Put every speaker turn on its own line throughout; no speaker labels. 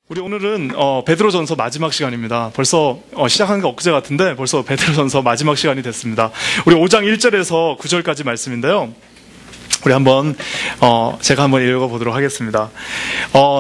우리 오늘은 베드로전서 마지막 시간입니다. 벌써 시작한 게 엊그제 같은데 벌써 베드로전서 마지막 시간이 됐습니다. 우리 5장 1절에서 9절까지 말씀인데요. 우리 제가 한번 읽어보도록 하겠습니다.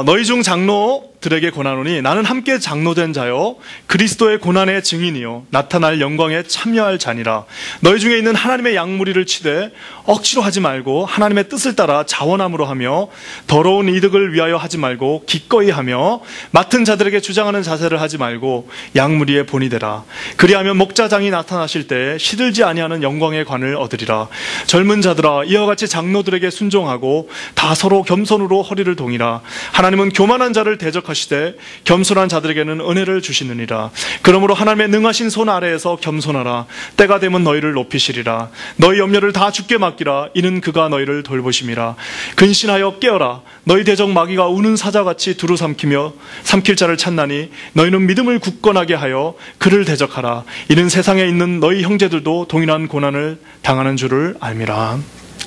너희 중 장로들에게 권하노니 나는 함께 장로된 자요 그리스도의 고난의 증인이요 나타날 영광에 참여할 자니라. 너희 중에 있는 하나님의 양무리를 치되 억지로 하지 말고 하나님의 뜻을 따라 자원함으로 하며 더러운 이득을 위하여 하지 말고 기꺼이 하며 맡은 자들에게 주장하는 자세를 하지 말고 양무리의 본이 되라. 그리하면 목자장이 나타나실 때 시들지 아니하는 영광의 관을 얻으리라. 젊은 자들아 이와 같이 장로들에게 순종하고 다 서로 겸손으로 허리를 동이라. 하나님은 교만한 자를 대적하시되 겸손한 자들에게는 은혜를 주시느니라. 그러므로 하나님의 능하신 손 아래에서 겸손하라. 때가 되면 너희를 높이시리라. 너희 염려를 다 주께 맡기라. 이는 그가 너희를 돌보심이라. 근신하여 깨어라. 너희 대적 마귀가 우는 사자같이 두루 삼킬 자를 찾나니 너희는 믿음을 굳건하게 하여 그를 대적하라. 이는 세상에 있는 너희 형제들도 동일한 고난을 당하는 줄을 알미라.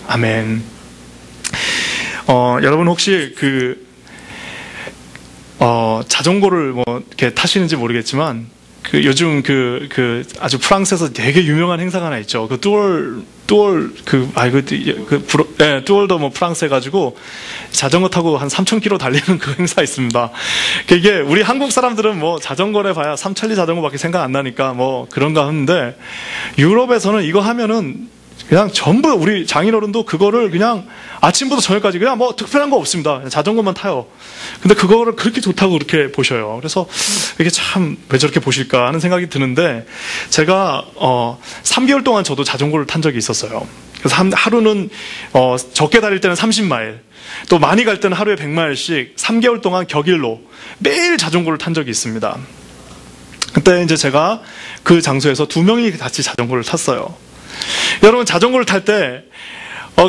아멘. 여러분 혹시 자전거를 이렇게 타시는지 모르겠지만, 요즘 아주 프랑스에서 되게 유명한 행사가 하나 있죠. 뚜올도 프랑스 해가지고 자전거 타고 한 3,000km 달리는 그 행사 있습니다. 이게 우리 한국 사람들은 자전거를 봐야 삼천리 자전거밖에 생각 안 나니까 그런가 하는데, 유럽에서는 이거 하면은 그냥 전부 우리 장인어른도 그거를 그냥 아침부터 저녁까지 그냥 특별한 거 없습니다. 자전거만 타요. 근데 그거를 그렇게 좋다고 그렇게 보셔요. 그래서 이게 참 왜 저렇게 보실까 하는 생각이 드는데, 제가 3개월 동안 저도 자전거를 탄 적이 있었어요. 그래서 하루는 적게 달릴 때는 30마일, 또 많이 갈 때는 하루에 100마일씩 3개월 동안 격일로 매일 자전거를 탄 적이 있습니다. 그때 이제 제가 그 장소에서 2명이 같이 자전거를 탔어요. 여러분, 자전거를 탈 때,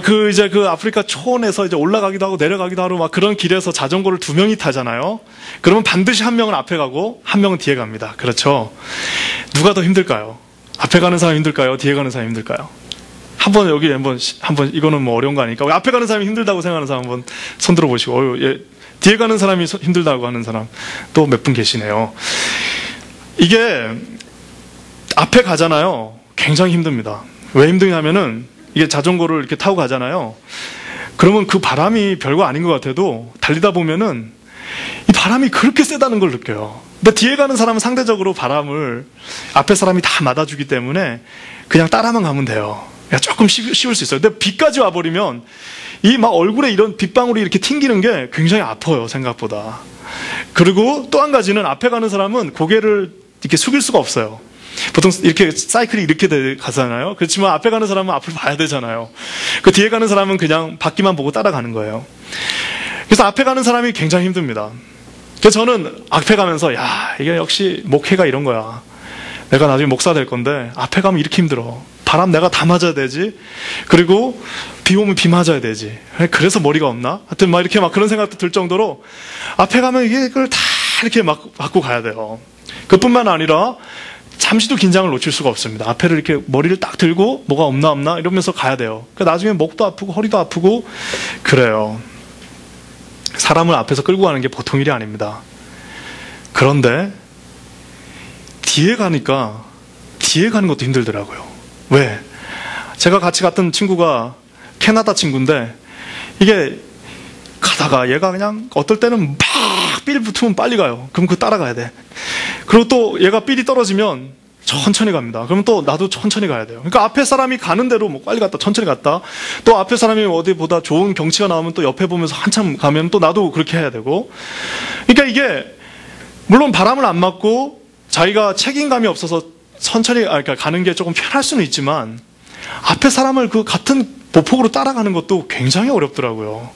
그 아프리카 초원에서 이제 올라가기도 하고 내려가기도 하고 막 그런 길에서 자전거를 2명이 타잖아요? 그러면 반드시 한 명은 앞에 가고 한 명은 뒤에 갑니다. 그렇죠? 누가 더 힘들까요? 앞에 가는 사람이 힘들까요? 뒤에 가는 사람이 힘들까요? 한번, 이거는 어려운 거 아니니까. 앞에 가는 사람이 힘들다고 생각하는 사람 한번 손 들어 보시고, 뒤에 가는 사람이 힘들다고 하는 사람 또 몇 분 계시네요. 이게, 앞에 가잖아요. 굉장히 힘듭니다. 왜 힘드냐면은 이게 자전거를 이렇게 타고 가잖아요. 그러면 그 바람이 별거 아닌 것 같아도 달리다 보면은 이 바람이 그렇게 세다는 걸 느껴요. 근데 뒤에 가는 사람은 상대적으로 바람을 앞에 사람이 다 맞아주기 때문에 그냥 따라만 가면 돼요. 조금 쉬울 수 있어요. 근데 비까지 와버리면 이 얼굴에 이런 빗방울이 이렇게 튕기는 게 굉장히 아파요, 생각보다. 그리고 또 한 가지는 앞에 가는 사람은 고개를 이렇게 숙일 수가 없어요. 보통 이렇게 사이클이 이렇게 가잖아요. 그렇지만 앞에 가는 사람은 앞을 봐야 되잖아요. 그 뒤에 가는 사람은 그냥 바퀴만 보고 따라가는 거예요. 그래서 앞에 가는 사람이 굉장히 힘듭니다. 그래서 저는 앞에 가면서 이게 역시 목회가 이런 거야. 내가 나중에 목사 될 건데 앞에 가면 이렇게 힘들어. 바람 내가 다 맞아야 되지. 그리고 비 오면 비 맞아야 되지. 그래서 머리가 없나? 하여튼 이렇게 그런 생각도 들 정도로 앞에 가면 이걸 다 이렇게 맞고 가야 돼요. 그뿐만 아니라 잠시도 긴장을 놓칠 수가 없습니다. 앞에를 이렇게 머리를 딱 들고 뭐가 없나 이러면서 가야 돼요. 그러니까 나중에 목도 아프고 허리도 아프고 그래요. 사람을 앞에서 끌고 가는 게 보통 일이 아닙니다. 그런데 뒤에 가는 것도 힘들더라고요. 왜? 제가 같이 갔던 친구가 캐나다 친구인데, 이게 가다가 얘가 그냥 어떨 때는 막 삘 붙으면 빨리 가요. 그럼 따라가야 돼. 그리고 또 얘가 삘이 떨어지면 천천히 갑니다. 그러면 또 나도 천천히 가야 돼요. 그러니까 앞에 사람이 가는 대로 빨리 갔다 천천히 갔다, 또 앞에 사람이 어디보다 좋은 경치가 나오면 또 옆에 보면서 한참 가면 또 나도 그렇게 해야 되고. 그러니까 이게 물론 바람을 안 맞고 자기가 책임감이 없어서 천천히 가는 게 조금 편할 수는 있지만, 앞에 사람을 그 같은 보폭으로 따라가는 것도 굉장히 어렵더라고요.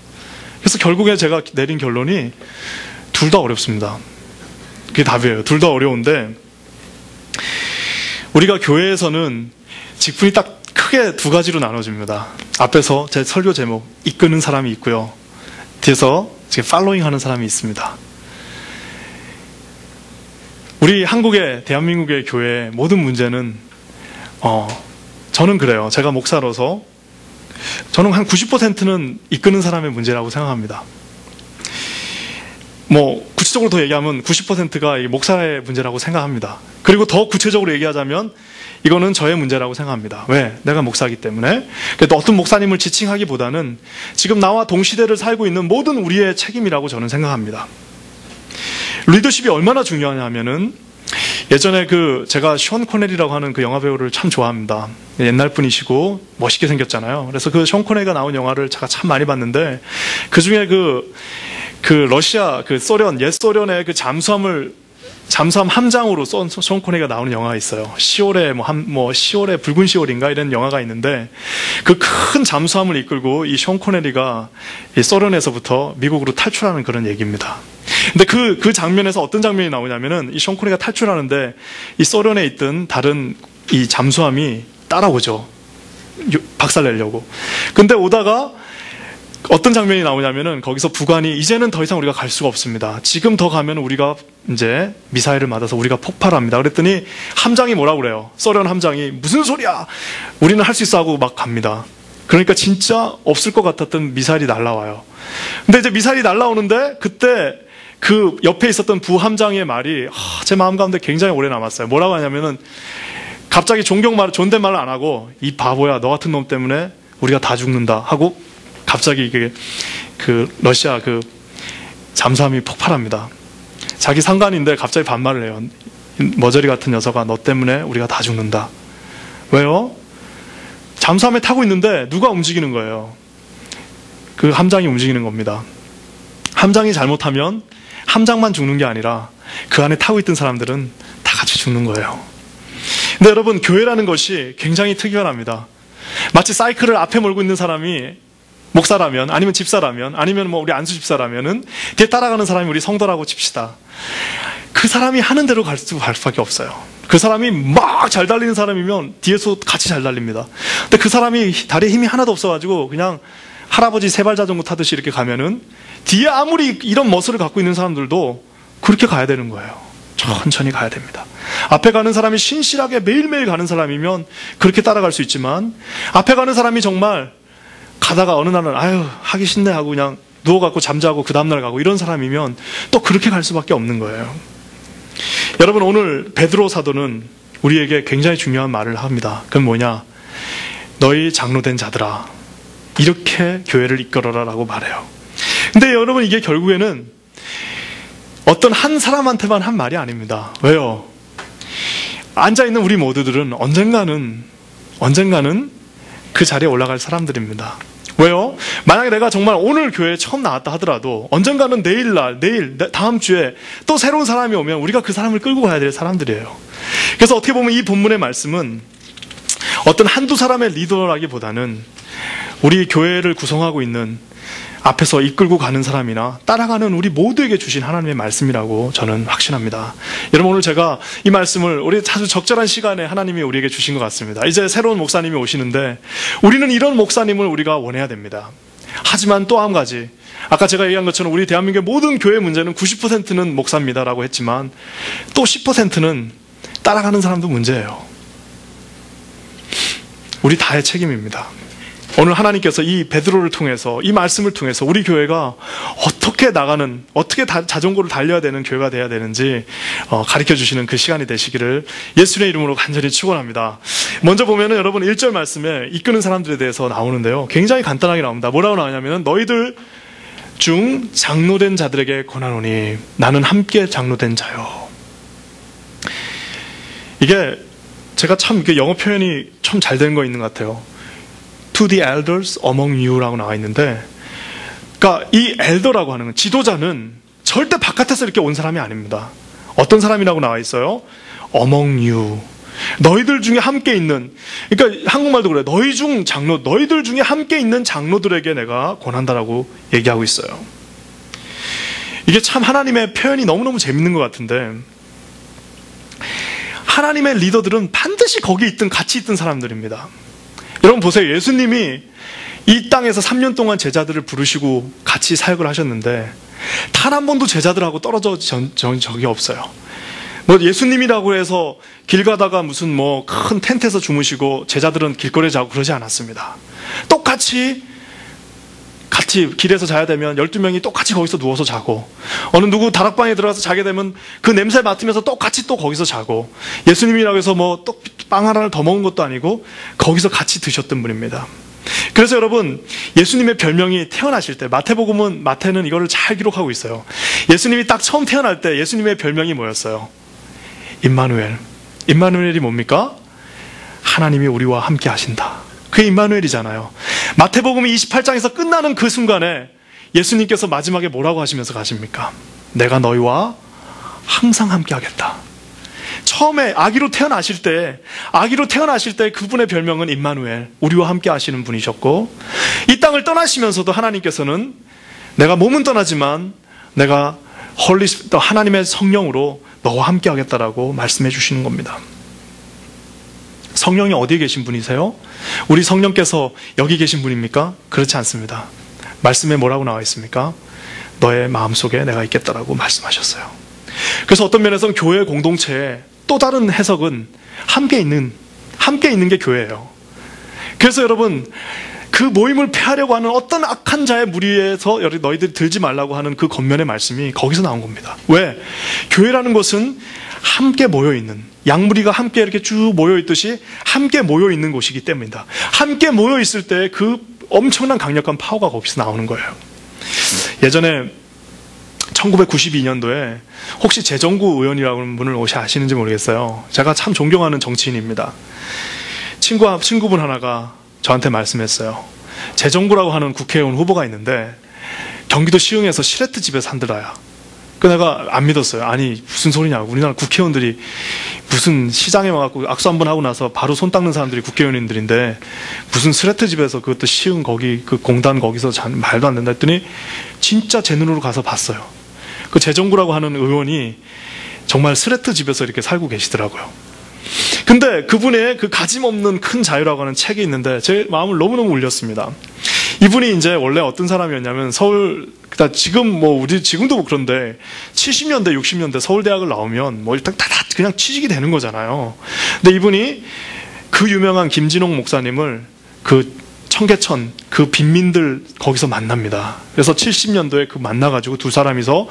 그래서 결국에 제가 내린 결론이 둘 다 어렵습니다. 그게 답이에요. 둘 다 어려운데, 우리가 교회에서는 직분이 딱 크게 2가지로 나눠집니다. 앞에서 제 설교 제목 이끄는 사람이 있고요, 뒤에서 팔로잉 하는 사람이 있습니다. 우리 대한민국의 교회의 모든 문제는 저는 그래요. 제가 목사로서 저는 한 90%는 이끄는 사람의 문제라고 생각합니다. 구체적으로 더 얘기하면 90%가 목사의 문제라고 생각합니다. 그리고 더 구체적으로 얘기하자면 이거는 저의 문제라고 생각합니다. 왜? 내가 목사이기 때문에. 그래도 어떤 목사님을 지칭하기보다는 지금 나와 동시대를 살고 있는 모든 우리의 책임이라고 저는 생각합니다. 리더십이 얼마나 중요하냐 하면은 예전에 제가 션 코넬이라고 하는 그 영화 배우를 참 좋아합니다. 옛날 분이시고 멋있게 생겼잖아요. 그래서 그 션 코넬가 나온 영화를 제가 참 많이 봤는데 그 중에 러시아, 소련, 옛 소련의 잠수함 함장으로 션 코넬가 나오는 영화가 있어요. 10월에 붉은 10월인가 이런 영화가 있는데 그 큰 잠수함을 이끌고 이 션 코넬이가 소련에서부터 미국으로 탈출하는 그런 얘기입니다. 근데 그 장면에서 어떤 장면이 나오냐면은 이 션 코넬이가 탈출하는데 이 소련에 있던 다른 이 잠수함이 따라오죠. 박살내려고. 근데 오다가 어떤 장면이 나오냐면은 거기서 부관이 이제는 더 이상 우리가 갈 수가 없습니다. 지금 더 가면 우리가 이제 미사일을 맞아서 우리가 폭발합니다. 그랬더니 함장이 뭐라고 그래요? 소련 함장이 무슨 소리야? 우리는 할 수 있어 하고 막 갑니다. 그러니까 진짜 없을 것 같았던 미사일이 날라와요. 근데 이제 미사일이 날라오는데 그때 그 옆에 있었던 부함장의 말이 제 마음 가운데 굉장히 오래 남았어요. 뭐라고 하냐면은 갑자기 존댓말을 안 하고 이 바보야 너 같은 놈 때문에 우리가 다 죽는다 하고 갑자기 이게 러시아 잠수함이 폭발합니다. 자기 상관인데 갑자기 반말을 해요. 머저리 같은 녀석아 너 때문에 우리가 다 죽는다. 왜요? 잠수함에 타고 있는데 누가 움직이는 거예요? 그 함장이 움직이는 겁니다. 함장이 잘못하면 함장만 죽는 게 아니라 그 안에 타고 있던 사람들은 다 같이 죽는 거예요. 근데 여러분 교회라는 것이 굉장히 특이합니다. 마치 사이클을 앞에 몰고 있는 사람이 목사라면 아니면 집사라면 아니면 우리 안수 집사라면은 뒤에 따라가는 사람이 우리 성도라고 칩시다. 그 사람이 하는 대로 갈 수밖에 없어요. 그 사람이 막 잘 달리는 사람이면 뒤에서 같이 잘 달립니다. 근데 그 사람이 다리에 힘이 하나도 없어가지고 그냥 할아버지 세발 자전거 타듯이 이렇게 가면은 뒤에 아무리 이런 머슬을 갖고 있는 사람들도 그렇게 가야 되는 거예요. 천천히 가야 됩니다. 앞에 가는 사람이 신실하게 매일매일 가는 사람이면 그렇게 따라갈 수 있지만 앞에 가는 사람이 정말 가다가 어느 날은 하기 싫네 하고 그냥 누워갖고 잠자고 그 다음날 가고 이런 사람이면 또 그렇게 갈 수밖에 없는 거예요. 여러분 오늘 베드로 사도는 우리에게 굉장히 중요한 말을 합니다. 그건 뭐냐? 너희 장로된 자들아 이렇게 교회를 이끌어라 라고 말해요. 근데 여러분 이게 결국에는 어떤 한 사람한테만 한 말이 아닙니다. 왜요? 앉아있는 우리 모두들은 언젠가는 그 자리에 올라갈 사람들입니다. 왜요? 만약에 내가 정말 오늘 교회에 처음 나왔다 하더라도 언젠가는 내일 다음 주에 또 새로운 사람이 오면 우리가 그 사람을 끌고 가야 될 사람들이에요. 그래서 어떻게 보면 이 본문의 말씀은 어떤 한두 사람의 리더라기보다는 우리 교회를 구성하고 있는 앞에서 이끌고 가는 사람이나 따라가는 우리 모두에게 주신 하나님의 말씀이라고 저는 확신합니다. 여러분 오늘 제가 이 말씀을 우리 아주 적절한 시간에 하나님이 우리에게 주신 것 같습니다. 이제 새로운 목사님이 오시는데 우리는 이런 목사님을 우리가 원해야 됩니다. 하지만 또 한 가지 아까 제가 얘기한 것처럼 우리 대한민국의 모든 교회 문제는 90%는 목사입니다라고 했지만 또 10%는 따라가는 사람도 문제예요. 우리 다의 책임입니다. 오늘 하나님께서 이 베드로를 통해서 이 말씀을 통해서 우리 교회가 어떻게 자전거를 달려야 되는 교회가 돼야 되는지 가르쳐 주시는 그 시간이 되시기를 예수님의 이름으로 간절히 축원합니다. 먼저 보면은 여러분 1절 말씀에 이끄는 사람들에 대해서 나오는데요. 굉장히 간단하게 나옵니다. 뭐라고 나오냐면은 너희들 중 장로된 자들에게 권하노니 나는 함께 장로된 자요. 이게 제가 참 영어 표현이 참 잘 된 거 있는 것 같아요. To the elders among you라고 나와 있는데, 그러니까 이 엘더라고 하는 건 지도자는 절대 바깥에서 이렇게 온 사람이 아닙니다. 어떤 사람이라고 나와 있어요? among you. 너희들 중에 함께 있는, 그러니까 한국말도 그래요. 너희들 중에 함께 있는 장로들에게 내가 권한다라고 얘기하고 있어요. 이게 참 하나님의 표현이 너무너무 재밌는 것 같은데, 하나님의 리더들은 반드시 거기 같이 있던 사람들입니다. 여러분 보세요. 예수님이 이 땅에서 3년 동안 제자들을 부르시고 같이 사역을 하셨는데 단 한 번도 제자들하고 떨어져 적이 없어요. 예수님이라고 해서 길 가다가 무슨 큰 텐트에서 주무시고 제자들은 길거리에 자고 그러지 않았습니다. 똑같이 같이 길에서 자야 되면 12명이 똑같이 거기서 누워서 자고, 어느 누구 다락방에 들어가서 자게 되면 그 냄새 맡으면서 똑같이 또 거기서 자고, 예수님이라고 해서 뭐 또 빵 하나를 더 먹은 것도 아니고 거기서 같이 드셨던 분입니다. 그래서 여러분, 예수님의 별명이 태어나실 때, 마태는 이거를 잘 기록하고 있어요. 예수님이 딱 처음 태어날 때 예수님의 별명이 뭐였어요? 임마누엘. 임마누엘이 뭡니까? 하나님이 우리와 함께 하신다. 그게 임마누엘이잖아요. 마태복음 28장에서 끝나는 그 순간에 예수님께서 마지막에 뭐라고 하시면서 가십니까? 내가 너희와 항상 함께 하겠다. 처음에 아기로 태어나실 때 그분의 별명은 임마누엘, 우리와 함께 하시는 분이셨고, 이 땅을 떠나시면서도 하나님께서는 내가 몸은 떠나지만 내가 하나님의 성령으로 너와 함께 하겠다라고 말씀해 주시는 겁니다. 성령이 어디에 계신 분이세요? 우리 성령께서 여기 계신 분입니까? 그렇지 않습니다. 말씀에 뭐라고 나와 있습니까? 너의 마음속에 내가 있겠다라고 말씀하셨어요. 그래서 어떤 면에서는 교회 공동체의 또 다른 해석은 함께 있는 게 교회예요. 그래서 여러분, 그 모임을 폐하려고 하는 어떤 악한 자의 무리에서 너희들이 들지 말라고 하는 그 겉면의 말씀이 거기서 나온 겁니다. 왜? 교회라는 것은 함께 모여있는, 양무리가 함께 이렇게 쭉 모여있듯이 함께 모여있는 곳이기 때문입니다. 함께 모여있을 때 그 엄청난 강력한 파워가 거기서 나오는 거예요. 예전에 1992년도에 혹시 재정구 의원이라는 분을 혹시 아시는지 모르겠어요. 제가 참 존경하는 정치인입니다. 친구분 하나가 저한테 말씀했어요. 재정구라고 하는 국회의원 후보가 있는데 경기도 시흥에서 시래트 집에 산더라야. 그 내가 안 믿었어요. 아니 무슨 소리냐고. 우리나라 국회의원들이 무슨 시장에 와갖고 악수 한번 하고 나서 바로 손 닦는 사람들이 국회의원님들인데 무슨 시래트 집에서, 그것도 시흥 거기 그 공단 거기서 말도 안 된다 했더니 진짜 제 눈으로 가서 봤어요. 그 재정구라고 하는 의원이 정말 시래트 집에서 이렇게 살고 계시더라고요. 근데 그분의 그 가짐없는 큰 자유라고 하는 책이 있는데 제 마음을 너무너무 울렸습니다. 이분이 이제 원래 어떤 사람이었냐면 지금도 그런데 70년대, 60년대 서울대학을 나오면 뭐 일단 다 그냥 취직이 되는 거잖아요. 근데 이분이 그 유명한 김진홍 목사님을 그 청계천, 그 빈민들 거기서 만납니다. 그래서 70년도에 그 만나가지고 두 사람이서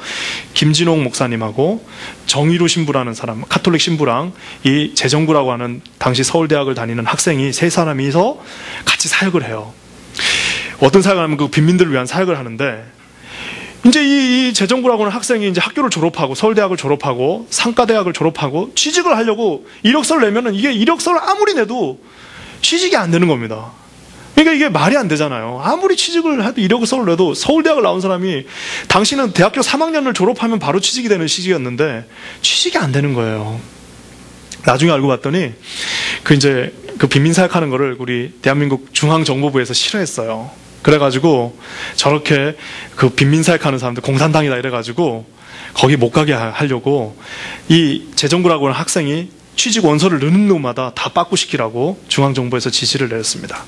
김진홍 목사님하고 정의로 신부라는 사람, 카톨릭 신부랑 이 재정구라고 하는 당시 서울대학을 다니는 학생이 세 사람이서 같이 사역을 해요. 어떤 사역을 하면 그 빈민들을 위한 사역을 하는데, 이제 이 재정구라고 하는 학생이 이제 학교를 졸업하고 서울대학을 졸업하고 상가대학을 졸업하고 취직을 하려고 이력서를 내면은 이게 이력서를 아무리 내도 취직이 안 되는 겁니다. 그러니까 이게 말이 안 되잖아요. 아무리 취직을 해도 이력서를 내도 서울대학을 나온 사람이 당시는 대학교 3학년을 졸업하면 바로 취직이 되는 시기였는데 취직이 안 되는 거예요. 나중에 알고 봤더니 그 빈민사역하는 거를 우리 대한민국 중앙정보부에서 싫어했어요. 그래가지고 저렇게 그 빈민사역하는 사람들 공산당이다 이래가지고 거기 못 가게 하려고 이 재정구라고 하는 학생이 취직 원서를 넣는 놈마다 다 빠꾸시키라고 중앙정부에서 지시를 내렸습니다.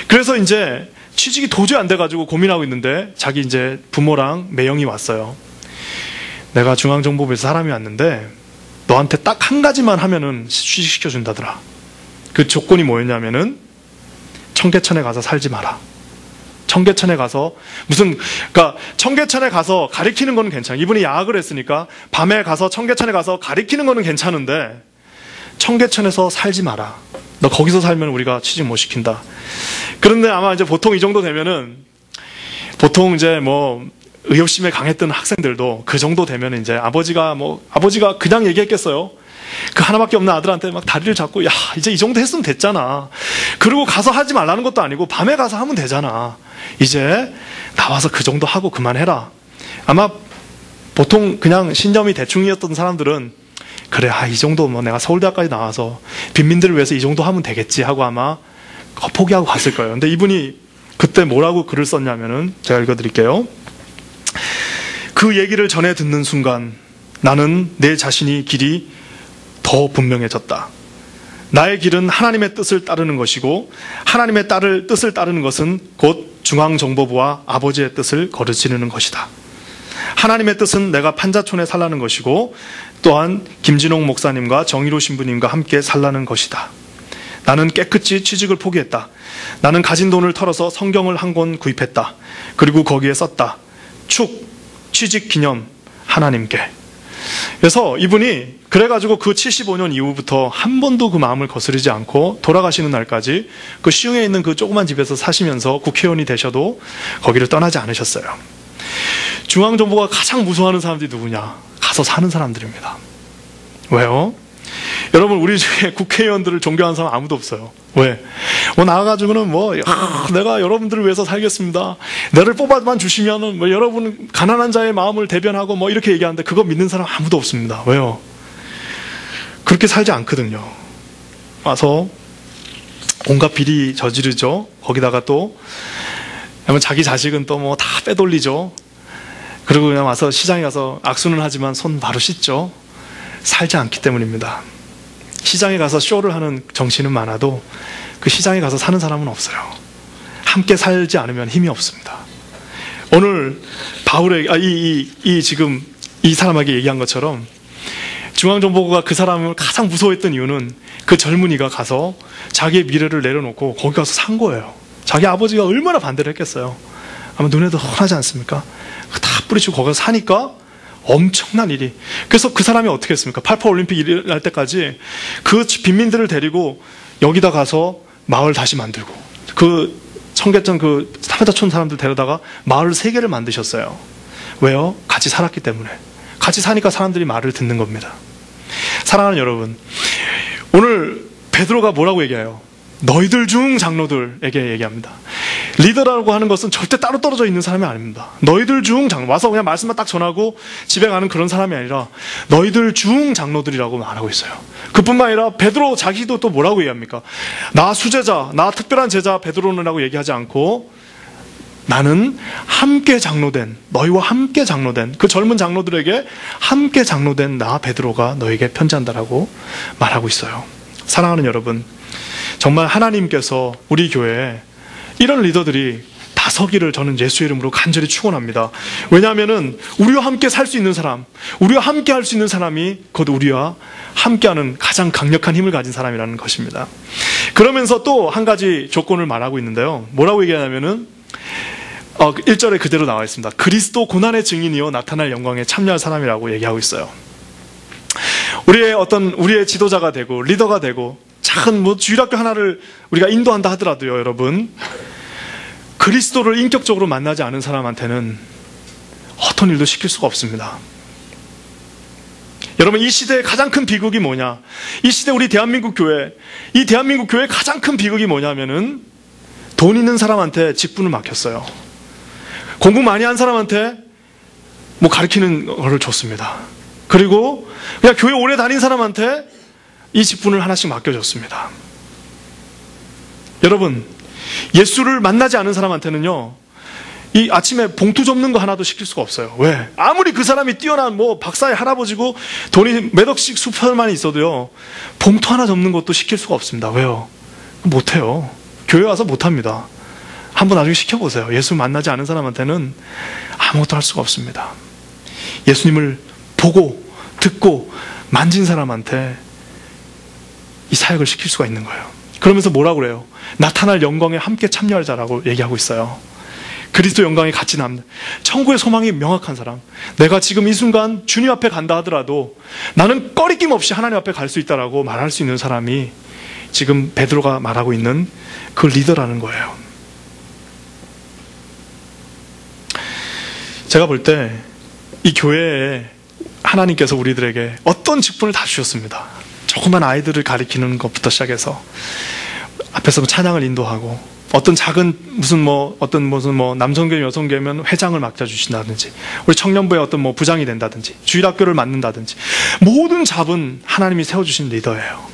그래서 이제 취직이 도저히 안 돼가지고 고민하고 있는데 자기 이제 부모랑 매형이 왔어요. 내가 중앙정보부에서 사람이 왔는데 너한테 딱 한 가지만 하면은 취직시켜준다더라. 그 조건이 뭐였냐면은 청계천에 가서 살지 마라. 청계천에 가서 그러니까 청계천에 가서 가리키는 거는 괜찮아. 이분이 야학을 했으니까 밤에 가서 청계천에 가서 가리키는 거는 괜찮은데 청계천에서 살지 마라. 너 거기서 살면 우리가 취직 못 시킨다. 그런데 아마 이제 보통 이 정도 되면은 보통 이제 뭐 의협심에 강했던 학생들도 그 정도 되면 이제 아버지가 그냥 얘기했겠어요. 그 하나밖에 없는 아들한테 막 다리를 잡고, 야, 이제 이 정도 했으면 됐잖아. 그리고 가서 하지 말라는 것도 아니고 밤에 가서 하면 되잖아. 이제 나와서 그 정도 하고 그만해라. 아마 보통 그냥 신념이 대충이었던 사람들은 그래, 이 정도 뭐 내가 서울대학까지 나와서 빈민들을 위해서 이 정도 하면 되겠지 하고 아마 포기하고 갔을 거예요. 근데 이분이 그때 뭐라고 글을 썼냐면은 제가 읽어드릴게요. 그 얘기를 전해 듣는 순간 나는 내 자신이 길이 더 분명해졌다. 나의 길은 하나님의 뜻을 따르는 것이고 하나님의 뜻을 따르는 것은 곧 중앙정보부와 아버지의 뜻을 거르지르는 것이다. 하나님의 뜻은 내가 판자촌에 살라는 것이고 또한 김진홍 목사님과 정의로 신부님과 함께 살라는 것이다. 나는 깨끗이 취직을 포기했다. 나는 가진 돈을 털어서 성경을 한 권 구입했다. 그리고 거기에 썼다. 축, 취직 기념 하나님께. 그래서 이분이 그래가지고 그 75년 이후부터 한 번도 그 마음을 거스르지 않고 돌아가시는 날까지 그 시흥에 있는 그 조그만 집에서 사시면서 국회의원이 되셔도 거기를 떠나지 않으셨어요. 중앙정부가 가장 무서워하는 사람들이 누구냐? 가서 사는 사람들입니다. 왜요? 여러분, 우리 중에 국회의원들을 존경하는 사람 아무도 없어요. 왜? 나와가지고는 내가 여러분들을 위해서 살겠습니다. 나를 뽑아만 주시면은 여러분 가난한 자의 마음을 대변하고 이렇게 얘기하는데 그거 믿는 사람 아무도 없습니다. 왜요? 그렇게 살지 않거든요. 와서 온갖 비리 저지르죠. 거기다가 또 자기 자식은 또 다 빼돌리죠. 그리고 그냥 와서 시장에 가서 악수는 하지만 손 바로 씻죠. 살지 않기 때문입니다. 시장에 가서 쇼를 하는 정치는 많아도 그 시장에 가서 사는 사람은 없어요. 함께 살지 않으면 힘이 없습니다. 오늘 지금 이 사람에게 얘기한 것처럼 중앙정보가 그 사람을 가장 무서워했던 이유는 그 젊은이가 가서 자기의 미래를 내려놓고 거기 가서 산 거예요. 자기 아버지가 얼마나 반대를 했겠어요. 아마 눈에도 훤하지 않습니까? 다 뿌리치고 거기 가서 사니까 엄청난 일이. 그래서 그 사람이 어떻게 했습니까? 88 올림픽 일어날 때까지 그 빈민들을 데리고 여기다 가서 마을 다시 만들고, 그 청계천 그 삼회자촌 사람들 데려다가 마을 3개를 만드셨어요. 왜요? 같이 살았기 때문에. 같이 사니까 사람들이 말을 듣는 겁니다. 사랑하는 여러분, 오늘 베드로가 뭐라고 얘기해요? 너희들 중 장로들에게 얘기합니다. 리더라고 하는 것은 절대 따로 떨어져 있는 사람이 아닙니다. 너희들 중 장로, 와서 그냥 말씀만 딱 전하고 집에 가는 그런 사람이 아니라 너희들 중 장로들이라고 말하고 있어요. 그뿐만 아니라 베드로 자기도 또 뭐라고 얘기합니까? 나 수제자, 나 특별한 제자 베드로는라고 얘기하지 않고 나는 함께 장로된, 너희와 함께 장로된 그 젊은 장로들에게 함께 장로된 나 베드로가 너에게 편지한다라고 말하고 있어요. 사랑하는 여러분, 정말 하나님께서 우리 교회에 이런 리더들이 다 서기를 저는 예수의 이름으로 간절히 축원합니다. 왜냐하면은 우리와 함께 살 수 있는 사람, 우리와 함께 할 수 있는 사람이 곧 우리와 함께하는 가장 강력한 힘을 가진 사람이라는 것입니다. 그러면서 또 한 가지 조건을 말하고 있는데요. 뭐라고 얘기하냐면은 1절에 그대로 나와 있습니다. 그리스도 고난의 증인이요 나타날 영광에 참여할 사람이라고 얘기하고 있어요. 우리의 지도자가 되고 리더가 되고 작은 주일학교 하나를 우리가 인도한다 하더라도요, 여러분, 그리스도를 인격적으로 만나지 않은 사람한테는 어떤 일도 시킬 수가 없습니다. 여러분, 이 시대의 가장 큰 비극이 뭐냐? 이 시대 우리 대한민국 교회, 이 대한민국 교회의 가장 큰 비극이 뭐냐면은 돈 있는 사람한테 직분을 맡겼어요. 공부 많이 한 사람한테 가르치는 거를 줬습니다. 그리고 그냥 교회 오래 다닌 사람한테 이 직분을 하나씩 맡겨줬습니다. 여러분, 예수를 만나지 않은 사람한테는요, 이 아침에 봉투 접는 거 하나도 시킬 수가 없어요. 왜? 아무리 그 사람이 뛰어난 박사의 할아버지고 돈이 몇 억씩 수천만 있어도요, 봉투 하나 접는 것도 시킬 수가 없습니다. 왜요? 못해요. 교회 와서 못합니다. 한번 나중에 시켜보세요. 예수 만나지 않은 사람한테는 아무것도 할 수가 없습니다. 예수님을 보고 듣고 만진 사람한테 이 사역을 시킬 수가 있는 거예요. 그러면서 뭐라고 그래요? 나타날 영광에 함께 참여할 자라고 얘기하고 있어요. 그리스도 영광에 같이 남는, 천국의 소망이 명확한 사람, 내가 지금 이 순간 주님 앞에 간다 하더라도 나는 꺼리낌 없이 하나님 앞에 갈 수 있다라고 말할 수 있는 사람이 지금 베드로가 말하고 있는 그 리더라는 거예요. 제가 볼 때 이 교회에 하나님께서 우리들에게 어떤 직분을 다 주셨습니다. 조그만 아이들을 가리키는 것부터 시작해서 앞에서 찬양을 인도하고, 어떤 작은 무슨 남성교회 여성교회면 회장을 맡겨주신다든지, 우리 청년부에 어떤 부장이 된다든지, 주일학교를 맡는다든지, 모든 잡은 하나님이 세워주신 리더예요.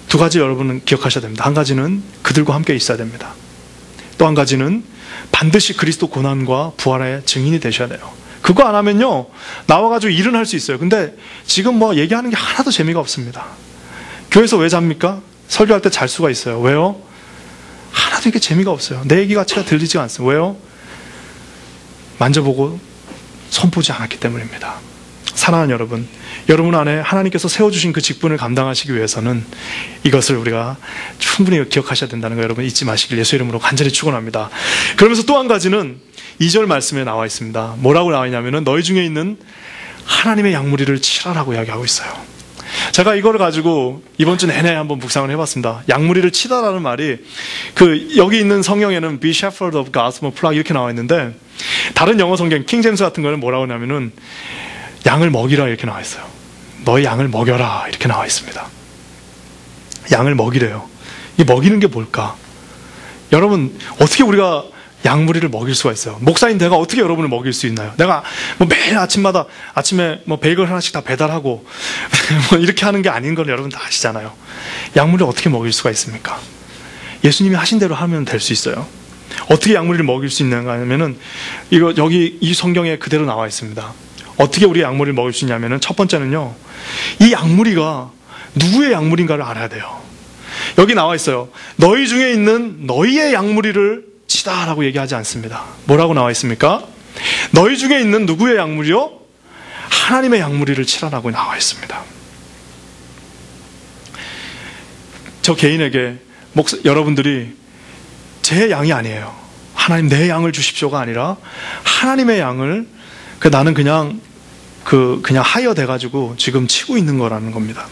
두 가지 여러분은 기억하셔야 됩니다. 한 가지는 그들과 함께 있어야 됩니다. 또 한 가지는 반드시 그리스도 고난과 부활의 증인이 되셔야 돼요. 그거 안 하면요, 나와가지고 일은 할 수 있어요. 근데 지금 얘기하는 게 하나도 재미가 없습니다. 교회에서 왜 잡니까? 설교할 때 잘 수가 있어요. 왜요? 하나도 이게 재미가 없어요. 내 얘기 가치가 들리지가 않습니다. 왜요? 만져보고 손보지 않았기 때문입니다. 사랑하는 여러분, 여러분 안에 하나님께서 세워주신 그 직분을 감당하시기 위해서는 이것을 우리가 충분히 기억하셔야 된다는 거 여러분 잊지 마시길 예수 이름으로 간절히 축원합니다. 그러면서 또 한 가지는 2절 말씀에 나와 있습니다. 뭐라고 나와 있냐면은 너희 중에 있는 하나님의 양무리를 치라라고 이야기하고 있어요. 제가 이거를 가지고 이번 주 내내 한번 묵상을 해봤습니다. 양무리를 치다라는 말이 여기 있는 성경에는 be shepherd of God's flock 이렇게 나와 있는데 다른 영어 성경 킹제임스 같은 거는 뭐라고 하냐면은 양을 먹이라 이렇게 나와 있어요. 너희 양을 먹여라 이렇게 나와 있습니다. 양을 먹이래요. 이 먹이는 게 뭘까? 여러분 어떻게 우리가 양무리를 먹일 수가 있어요? 목사인 내가 어떻게 여러분을 먹일 수 있나요? 내가 뭐 매일 아침에 뭐 베이글 하나씩 다 배달하고 뭐 이렇게 하는 게 아닌 걸 여러분 다 아시잖아요. 양무리를 어떻게 먹일 수가 있습니까? 예수님이 하신 대로 하면 될 수 있어요. 어떻게 양무리를 먹일 수 있는가 하면은 여기 이 성경에 그대로 나와 있습니다. 어떻게 우리 양무리를 먹일 수 있냐면은 첫 번째는요, 이 양무리가 누구의 양무리인가를 알아야 돼요. 여기 나와 있어요. 너희 중에 있는 너희의 양무리를 치다라고 얘기하지 않습니다. 뭐라고 나와 있습니까? 너희 중에 있는 누구의 양무리요? 하나님의 양무리를 치라라고 나와 있습니다. 저 개인에게 여러분들이 제 양이 아니에요. 하나님 내 양을 주십시오가 아니라 하나님의 양을 나는 그냥 하이어 돼가지고 지금 치고 있는 거라는 겁니다.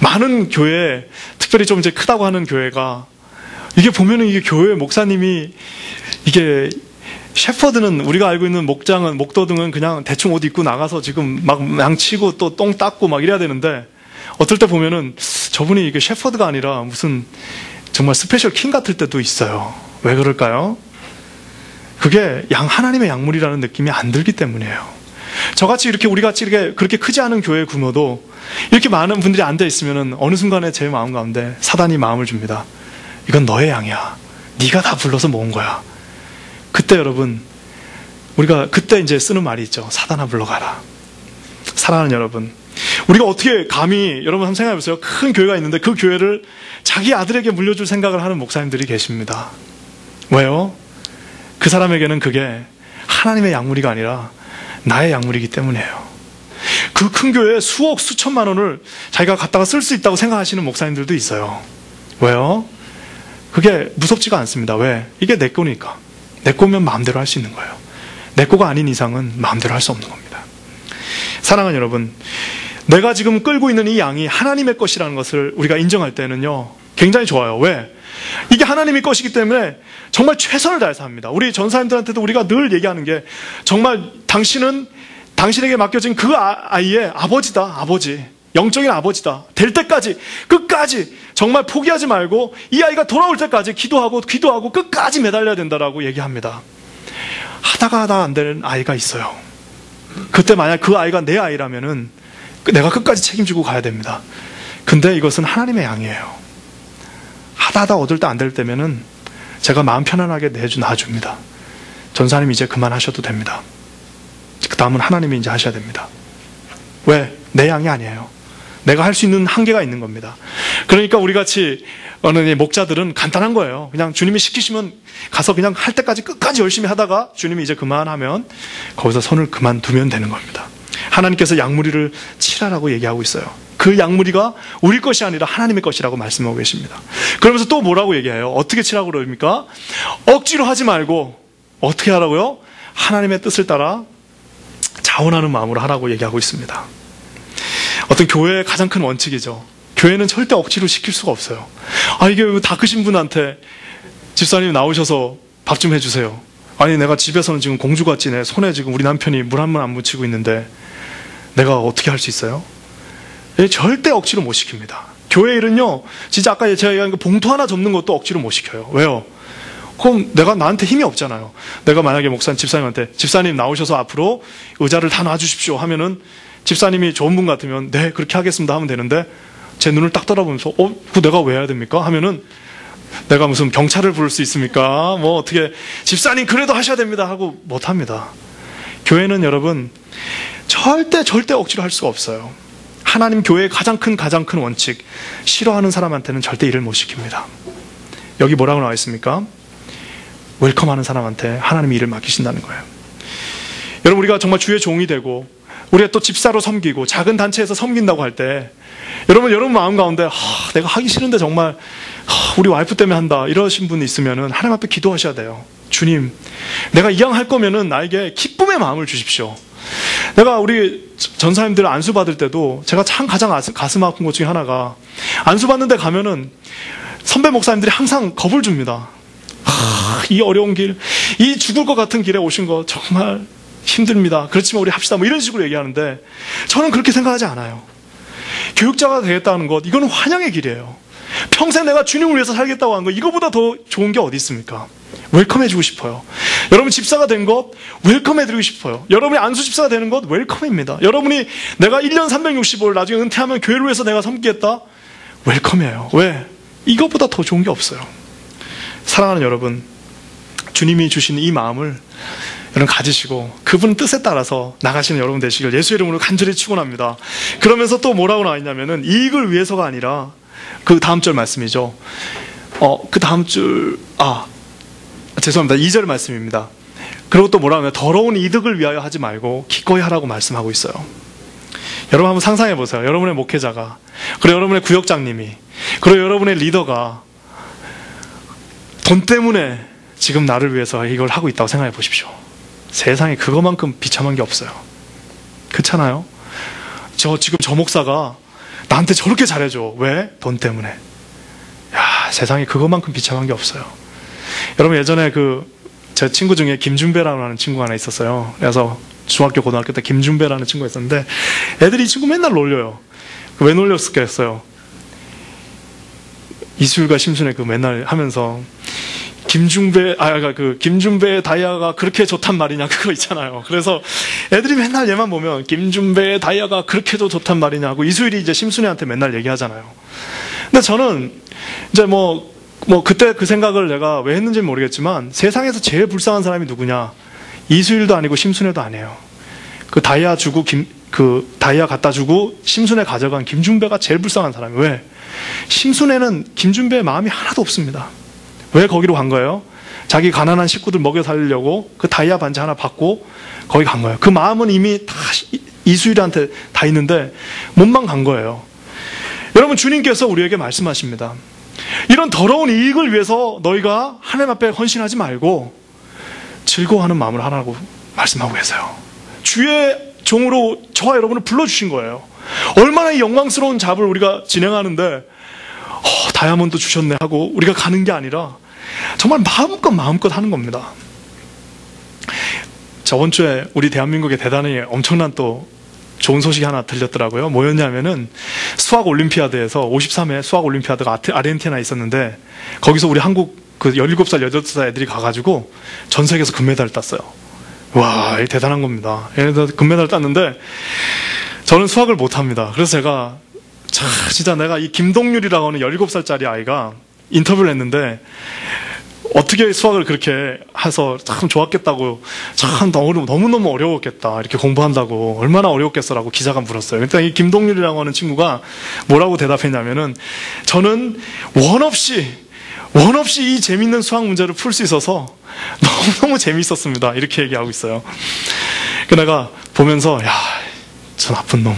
많은 교회, 특별히 좀 이제 크다고 하는 교회가 이게 보면은 이게 교회 목사님이 이게 셰퍼드는 우리가 알고 있는 목도등은 그냥 대충 옷 입고 나가서 지금 막 양치고 또 똥 닦고 막 이래야 되는데 어떨 때 보면은 저분이 이게 셰퍼드가 아니라 무슨 정말 스페셜 킹 같을 때도 있어요. 왜 그럴까요? 그게 하나님의 양물이라는 느낌이 안 들기 때문이에요. 저같이 우리 같이 그렇게 크지 않은 교회 규모도 이렇게 많은 분들이 앉아 있으면은 어느 순간에 제 마음 가운데 사단이 마음을 줍니다. 이건 너의 양이야. 네가 다 불러서 모은 거야. 그때 여러분, 우리가 그때 이제 쓰는 말이 있죠. 사단아 불러가라. 사랑하는 여러분, 우리가 어떻게 감히 여러분 한번 생각해 보세요. 큰 교회가 있는데 그 교회를 자기 아들에게 물려줄 생각을 하는 목사님들이 계십니다. 왜요? 그 사람에게는 그게 하나님의 양무리가 아니라 나의 양무리이기 때문이에요. 그 큰 교회에 수억 수천만 원을 자기가 갖다가 쓸 수 있다고 생각하시는 목사님들도 있어요. 왜요? 그게 무섭지가 않습니다. 왜? 이게 내 거니까. 내 거면 마음대로 할 수 있는 거예요. 내 거가 아닌 이상은 마음대로 할 수 없는 겁니다. 사랑하는 여러분, 내가 지금 끌고 있는 이 양이 하나님의 것이라는 것을 우리가 인정할 때는요, 굉장히 좋아요. 왜? 이게 하나님의 것이기 때문에 정말 최선을 다해서 합니다. 우리 전사님들한테도 우리가 늘 얘기하는 게 정말 당신에게 맡겨진 그 아이의 아버지다. 아버지. 영적인 아버지다. 될 때까지, 끝까지 정말 포기하지 말고 이 아이가 돌아올 때까지 기도하고 끝까지 매달려야 된다라고 얘기합니다. 하다가 안 되는 아이가 있어요. 그때 만약 그 아이가 내 아이라면은 내가 끝까지 책임지고 가야 됩니다. 근데 이것은 하나님의 양이에요. 하다 얻을 때 안 될 때면은 제가 마음 편안하게 놔줍니다. 전사님 이제 그만하셔도 됩니다. 그 다음은 하나님이 이제 하셔야 됩니다. 왜? 내 양이 아니에요. 내가 할 수 있는 한계가 있는 겁니다. 그러니까 우리 같이 어느 목자들은 간단한 거예요. 그냥 주님이 시키시면 가서 그냥 할 때까지 끝까지 열심히 하다가 주님이 이제 그만하면 거기서 손을 그만두면 되는 겁니다. 하나님께서 양무리를 치라라고 얘기하고 있어요. 그 양무리가 우리 것이 아니라 하나님의 것이라고 말씀하고 계십니다. 그러면서 또 뭐라고 얘기해요? 어떻게 치라고 그럽니까? 억지로 하지 말고 어떻게 하라고요? 하나님의 뜻을 따라 자원하는 마음으로 하라고 얘기하고 있습니다. 어떤 교회의 가장 큰 원칙이죠. 교회는 절대 억지로 시킬 수가 없어요. 이게 다 크신 분한테 집사님 나오셔서 밥 좀 해주세요. 아니 내가 집에서는 지금 공주같이 내 손에 지금 우리 남편이 물 한 번 안 묻히고 있는데 내가 어떻게 할 수 있어요? 절대 억지로 못 시킵니다. 교회 일은요, 진짜 아까 제가 얘기한 그 봉투 하나 접는 것도 억지로 못 시켜요. 왜요? 그럼 나한테 힘이 없잖아요. 내가 만약에 집사님한테 집사님 나오셔서 앞으로 의자를 다 놔주십시오 하면은 집사님이 좋은 분 같으면 네 그렇게 하겠습니다 하면 되는데 제 눈을 딱 떠다보면서 그거 내가 왜 해야 됩니까? 하면은 내가 무슨 경찰을 부를 수 있습니까? 뭐 어떻게 집사님 그래도 하셔야 됩니다 하고 못합니다. 교회는 여러분 절대 억지로 할 수가 없어요. 하나님 교회의 가장 큰 원칙, 싫어하는 사람한테는 절대 일을 못 시킵니다. 여기 뭐라고 나와 있습니까? 웰컴하는 사람한테 하나님이 일을 맡기신다는 거예요. 여러분 우리가 정말 주의 종이 되고 우리가 또 집사로 섬기고 작은 단체에서 섬긴다고 할 때 여러분 마음 가운데 내가 하기 싫은데 정말 우리 와이프 때문에 한다 이러신 분이 있으면은 하나님 앞에 기도하셔야 돼요. 주님, 내가 이왕 할 거면은 나에게 기쁨의 마음을 주십시오. 내가 우리 전사님들 안수 받을 때도 제가 참 가장 가슴 아픈 것 중에 하나가, 안수 받는 데 가면은 선배 목사님들이 항상 겁을 줍니다. 이 어려운 길, 이 죽을 것 같은 길에 오신 거 정말 힘듭니다. 그렇지만 우리 합시다. 뭐 이런 식으로 얘기하는데 저는 그렇게 생각하지 않아요. 교육자가 되겠다는 것, 이거는 환영의 길이에요. 평생 내가 주님을 위해서 살겠다고 한 거, 이거보다 더 좋은 게 어디 있습니까? 웰컴 해주고 싶어요. 여러분 집사가 된 것 웰컴 해드리고 싶어요. 여러분이 안수 집사가 되는 것 웰컴입니다. 여러분이 내가 1년 365일 나중에 은퇴하면 교회를 위해서 내가 섬기겠다, 웰컴이에요. 왜? 이것보다 더 좋은 게 없어요. 사랑하는 여러분, 주님이 주신 이 마음을 여러분 가지시고 그분 뜻에 따라서 나가시는 여러분 되시길 예수의 이름으로 간절히 축원합니다. 그러면서 또 뭐라고 나와 있냐면은 이익을 위해서가 아니라, 그 다음 절 말씀이죠. 그 다음 줄, 죄송합니다. 2절 말씀입니다. 그리고 또 뭐라고 하면 더러운 이득을 위하여 하지 말고 기꺼이 하라고 말씀하고 있어요. 여러분 한번 상상해 보세요. 여러분의 목회자가, 그리고 여러분의 구역장님이, 그리고 여러분의 리더가 돈 때문에 지금 나를 위해서 이걸 하고 있다고 생각해 보십시오. 세상에 그거만큼 비참한 게 없어요. 그렇잖아요? 지금 저 목사가 나한테 저렇게 잘해줘. 왜? 돈 때문에. 야, 세상에 그거만큼 비참한 게 없어요. 여러분 예전에 제 친구 중에 김준배라는 친구가 하나 있었어요. 그래서 중학교 고등학교 때 김준배라는 친구가 있었는데 애들이 이 친구 맨날 놀려요. 왜 놀렸을까요? 이수일과 심순애 맨날 하면서 김준배의 다이아가 그렇게 좋단 말이냐, 그거 있잖아요. 그래서 애들이 맨날 얘만 보면 김준배의 다이아가 그렇게도 좋단 말이냐고 이수일이 이제 심순애한테 맨날 얘기하잖아요. 근데 저는 이제 그때 그 생각을 내가 왜 했는지는 모르겠지만, 세상에서 제일 불쌍한 사람이 누구냐? 이수일도 아니고 심순애도 아니에요. 그 다이아 갖다 주고 심순애 가져간 김준배가 제일 불쌍한 사람이에요. 왜? 심순애는 김준배의 마음이 하나도 없습니다. 왜 거기로 간 거예요? 자기 가난한 식구들 먹여 살리려고 그 다이아 반지 하나 받고 거기 간 거예요. 그 마음은 이미 다 이수일한테 다 있는데 몸만 간 거예요. 여러분, 주님께서 우리에게 말씀하십니다. 이런 더러운 이익을 위해서 너희가 하나님 앞에 헌신하지 말고 즐거워하는 마음을 하라고 말씀하고 계세요. 주의 종으로 저와 여러분을 불러주신 거예요. 얼마나 이 영광스러운 잡을 우리가 진행하는데 다이아몬드 주셨네 하고 우리가 가는 게 아니라 정말 마음껏 하는 겁니다. 저번 주에 우리 대한민국에 대단히 엄청난 또 좋은 소식이 하나 들렸더라고요. 뭐였냐면은 수학 올림피아드에서 53회 수학 올림피아드가 아르헨티나에 있었는데 거기서 우리 한국 17살, 18살 애들이 가가지고 전 세계에서 금메달을 땄어요. 와, 이게 대단한 겁니다. 얘네들 금메달을 땄는데 저는 수학을 못합니다. 그래서 제가 진짜 내가 이 김동률이라고 하는 17살짜리 아이가 인터뷰를 했는데 어떻게 수학을 그렇게 해서 참 좋았겠다고, 참 너무너무 어려웠겠다, 이렇게 공부한다고 얼마나 어려웠겠어라고 기자가 물었어요. 그러니까 이 김동률이라고 하는 친구가 뭐라고 대답했냐면은, 저는 원 없이 이 재밌는 수학 문제를 풀 수 있어서 너무너무 재밌었습니다, 이렇게 얘기하고 있어요. 내가 보면서 저 나쁜 놈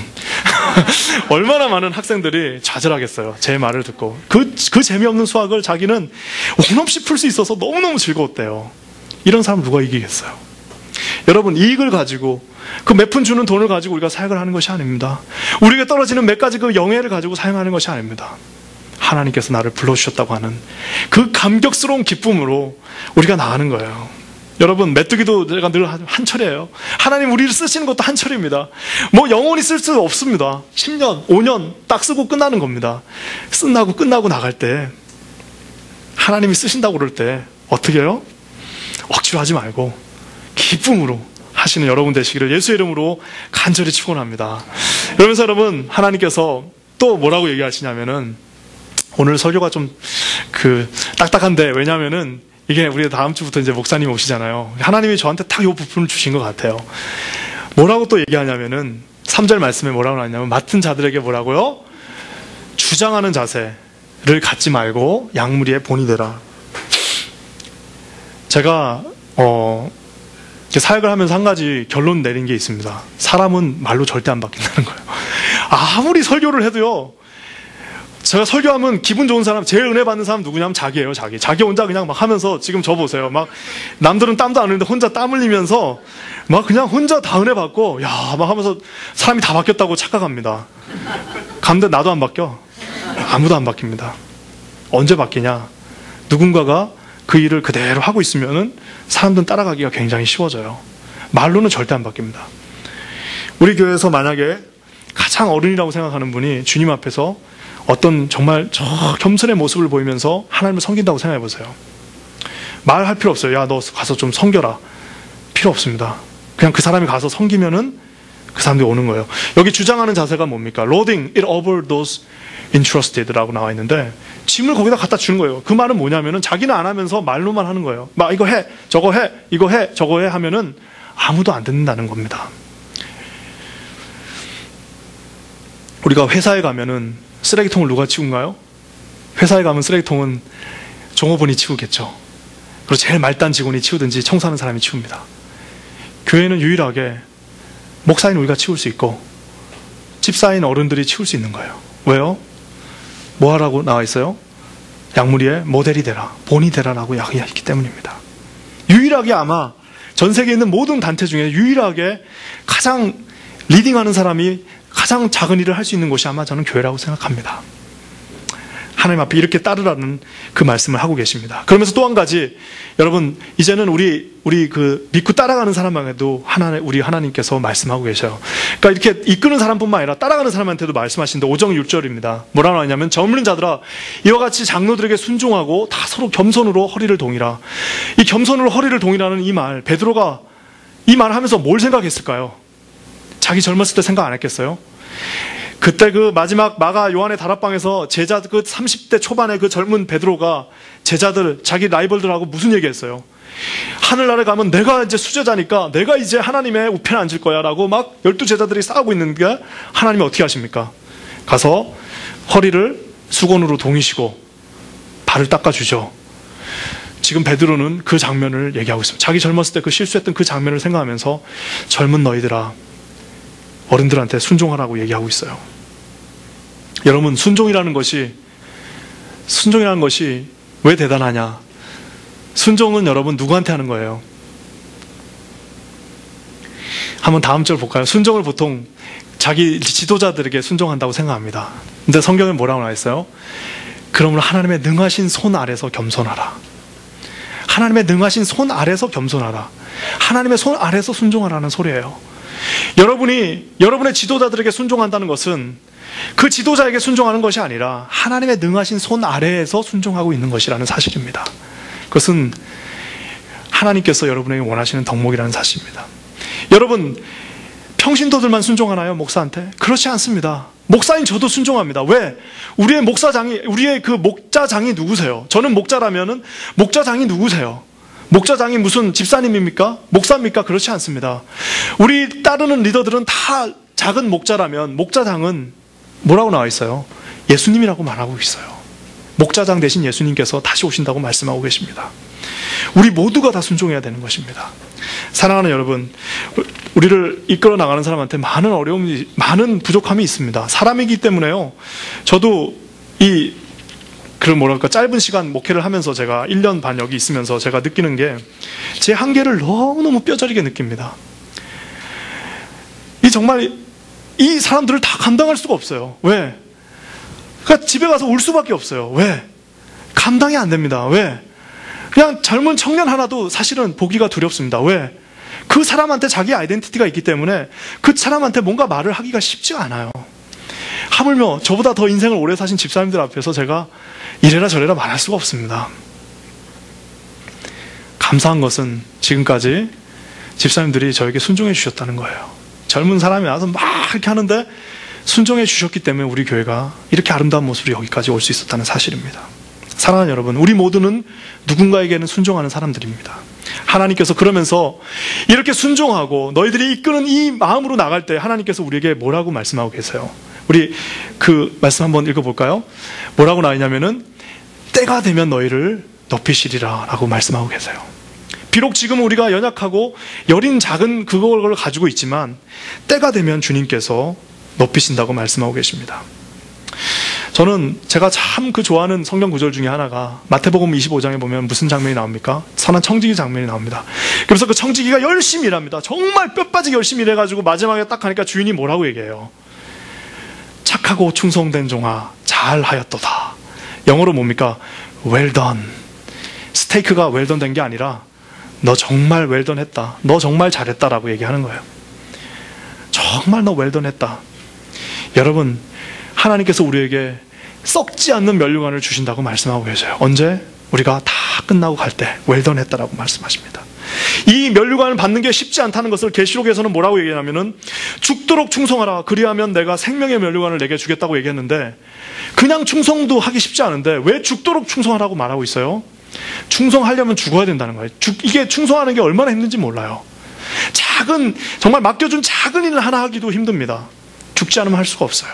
얼마나 많은 학생들이 좌절하겠어요. 제 말을 듣고 그 재미없는 수학을 자기는 원 없이 풀 수 있어서 너무너무 즐거웠대요. 이런 사람 누가 이기겠어요? 여러분, 이익을 가지고 그 몇 푼 주는 돈을 가지고 우리가 사역을 하는 것이 아닙니다. 우리에게 떨어지는 몇 가지 그 영예를 가지고 사용하는 것이 아닙니다. 하나님께서 나를 불러주셨다고 하는 그 감격스러운 기쁨으로 우리가 나가는 거예요. 여러분, 메뚜기도 제가 늘 한철이에요. 하나님 우리를 쓰시는 것도 한철입니다. 영원히 쓸 수 없습니다. 10년, 5년 딱 쓰고 끝나는 겁니다. 끝나고 나갈 때 하나님이 쓰신다고 그럴 때 어떻게 해요? 억지로 하지 말고 기쁨으로 하시는 여러분 되시기를 예수의 이름으로 간절히 축원합니다. 그러면서 여러분, 하나님께서 또 뭐라고 얘기하시냐면은, 오늘 설교가 좀 딱딱한데, 왜냐면은 이게 우리 다음 주부터 이제 목사님 오시잖아요. 하나님이 저한테 딱 이 부분을 주신 것 같아요. 뭐라고 또 얘기하냐면은 3절 말씀에 뭐라고 하냐면, 맡은 자들에게 뭐라고요? 주장하는 자세를 갖지 말고 양무리의 본이 되라. 제가 사역을 하면서 한 가지 결론 내린 게 있습니다. 사람은 말로 절대 안 바뀐다는 거예요. 아무리 설교를 해도요, 제가 설교하면 기분 좋은 사람, 제일 은혜 받는 사람 누구냐면 자기예요, 자기. 자기 혼자 그냥 막 하면서, 지금 저 보세요. 막, 남들은 땀도 안 흘리는데 혼자 땀 흘리면서, 막 그냥 혼자 다 은혜 받고, 야, 막 하면서 사람이 다 바뀌었다고 착각합니다. 근데 나도 안 바뀌어. 아무도 안 바뀝니다. 언제 바뀌냐? 누군가가 그 일을 그대로 하고 있으면은 사람들은 따라가기가 굉장히 쉬워져요. 말로는 절대 안 바뀝니다. 우리 교회에서 만약에 가장 어른이라고 생각하는 분이 주님 앞에서 어떤 정말 저 겸손의 모습을 보이면서 하나님을 섬긴다고 생각해 보세요. 말할 필요 없어요. 야, 너 가서 좀 섬겨라. 필요 없습니다. 그냥 그 사람이 가서 섬기면은 그 사람들이 오는 거예요. 여기 주장하는 자세가 뭡니까? Loading it over those entrusted라고 나와 있는데, 짐을 거기다 갖다 주는 거예요. 그 말은 뭐냐면은 자기는 안 하면서 말로만 하는 거예요. 막 이거 해, 저거 해, 이거 해, 저거 해 하면은 아무도 안 듣는다는 겁니다. 우리가 회사에 가면은 쓰레기통을 누가 치운가요? 회사에 가면 쓰레기통은 종업원이 치우겠죠. 그리고 제일 말단 직원이 치우든지 청소하는 사람이 치웁니다. 교회는 유일하게 목사인 우리가 치울 수 있고 집사인 어른들이 치울 수 있는 거예요. 왜요? 뭐 하라고 나와 있어요? 약물이의 모델이 되라, 본이 되라라고 이야기했기 때문입니다. 유일하게 아마 전 세계에 있는 모든 단체 중에 유일하게 가장 리딩하는 사람이 가장 작은 일을 할 수 있는 곳이 아마 저는 교회라고 생각합니다. 하나님 앞에 이렇게 따르라는 그 말씀을 하고 계십니다. 그러면서 또 한 가지, 여러분, 이제는 우리 그 믿고 따라가는 사람에게도 우리 하나님께서 말씀하고 계셔요. 그러니까 이렇게 이끄는 사람뿐만 아니라 따라가는 사람한테도 말씀하시는데 5장 6절입니다. 뭐라고 하냐면, 젊은 자들아, 이와 같이 장로들에게 순종하고 다 서로 겸손으로 허리를 동이라. 이 겸손으로 허리를 동이라는 이 말, 베드로가 이 말을 하면서 뭘 생각했을까요? 자기 젊었을 때 생각 안 했겠어요? 그때 그 마지막 마가 요한의 다락방에서 제자 그 30대 초반의 그 젊은 베드로가 제자들, 자기 라이벌들하고 무슨 얘기했어요? 하늘나라에 가면 내가 이제 수제자니까 내가 이제 하나님의 우편에 앉을 거야 라고 막 12제자들이 싸우고 있는데, 하나님이 어떻게 하십니까? 가서 허리를 수건으로 동이시고 발을 닦아주죠. 지금 베드로는 그 장면을 얘기하고 있습니다. 자기 젊었을 때 그 실수했던 그 장면을 생각하면서, 젊은 너희들아, 어른들한테 순종하라고 얘기하고 있어요. 여러분, 순종이라는 것이 왜 대단하냐? 순종은 여러분 누구한테 하는 거예요? 한번 다음 절 볼까요? 순종을 보통 자기 지도자들에게 순종한다고 생각합니다. 근데 성경에 뭐라고 나와 있어요? 그러므로 하나님의 능하신 손 아래서 겸손하라. 하나님의 능하신 손 아래서 겸손하라. 하나님의 손 아래서 순종하라는 소리예요. 여러분의 지도자들에게 순종한다는 것은 그 지도자에게 순종하는 것이 아니라 하나님의 능하신 손 아래에서 순종하고 있는 것이라는 사실입니다. 그것은 하나님께서 여러분에게 원하시는 덕목이라는 사실입니다. 여러분, 평신도들만 순종하나요? 목사한테? 그렇지 않습니다. 목사인 저도 순종합니다. 왜? 우리의 그 목자장이 누구세요? 저는 목자라면은 목자장이 누구세요? 목자장이 무슨 집사님입니까? 목사입니까? 그렇지 않습니다. 우리 따르는 리더들은 다 작은 목자라면 목자장은 뭐라고 나와 있어요? 예수님이라고 말하고 있어요. 목자장 대신 예수님께서 다시 오신다고 말씀하고 계십니다. 우리 모두가 다 순종해야 되는 것입니다. 사랑하는 여러분, 우리를 이끌어 나가는 사람한테 많은 어려움이, 많은 부족함이 있습니다. 사람이기 때문에요. 저도 짧은 시간 목회를 하면서 제가 1년 반 여기 있으면서 제가 느끼는 게, 제 한계를 너무너무 뼈저리게 느낍니다. 정말 이 사람들을 다 감당할 수가 없어요. 왜? 그러니까 집에 가서 울 수밖에 없어요. 왜? 감당이 안 됩니다. 왜? 그냥 젊은 청년 하나도 사실은 보기가 두렵습니다. 왜? 그 사람한테 자기 아이덴티티가 있기 때문에 그 사람한테 뭔가 말을 하기가 쉽지가 않아요. 하물며 저보다 더 인생을 오래 사신 집사님들 앞에서 제가 이래라 저래라 말할 수가 없습니다. 감사한 것은 지금까지 집사님들이 저에게 순종해 주셨다는 거예요. 젊은 사람이 와서 막 이렇게 하는데 순종해 주셨기 때문에 우리 교회가 이렇게 아름다운 모습으로 여기까지 올 수 있었다는 사실입니다. 사랑하는 여러분, 우리 모두는 누군가에게는 순종하는 사람들입니다. 하나님께서 그러면서 이렇게 순종하고 너희들이 이끄는 이 마음으로 나갈 때 하나님께서 우리에게 뭐라고 말씀하고 계세요? 우리 그 말씀 한번 읽어볼까요? 뭐라고 나와 있냐면은 때가 되면 너희를 높이시리라 라고 말씀하고 계세요. 비록 지금 우리가 연약하고 여린 작은 그걸 가지고 있지만 때가 되면 주님께서 높이신다고 말씀하고 계십니다. 저는 제가 참 좋아하는 성경 구절 중에 하나가 마태복음 25장에 보면 무슨 장면이 나옵니까? 선한 청지기 장면이 나옵니다. 그래서 그 청지기가 열심히 일합니다. 정말 뼈 빠지게 열심히 일해가지고 마지막에 딱 하니까 주인이 뭐라고 얘기해요? 착하고 충성된 종아 잘하였도다. 영어로 뭡니까? Well done. 스테이크가 well done 된 게 아니라 너 정말 well done 했다. 너 정말 잘했다라고 얘기하는 거예요. 정말 너 well done 했다. 여러분, 하나님께서 우리에게 썩지 않는 면류관을 주신다고 말씀하고 계세요. 언제? 우리가 다 끝나고 갈 때 well done 했다라고 말씀하십니다. 이 면류관을 받는 게 쉽지 않다는 것을 계시록에서는 뭐라고 얘기하냐면은 죽도록 충성하라. 그리하면 내가 생명의 면류관을 내게 주겠다고 얘기했는데 그냥 충성도 하기 쉽지 않은데 왜 죽도록 충성하라고 말하고 있어요? 충성하려면 죽어야 된다는 거예요. 이게 충성하는 게 얼마나 힘든지 몰라요. 정말 맡겨준 작은 일을 하나 하기도 힘듭니다. 죽지 않으면 할 수가 없어요.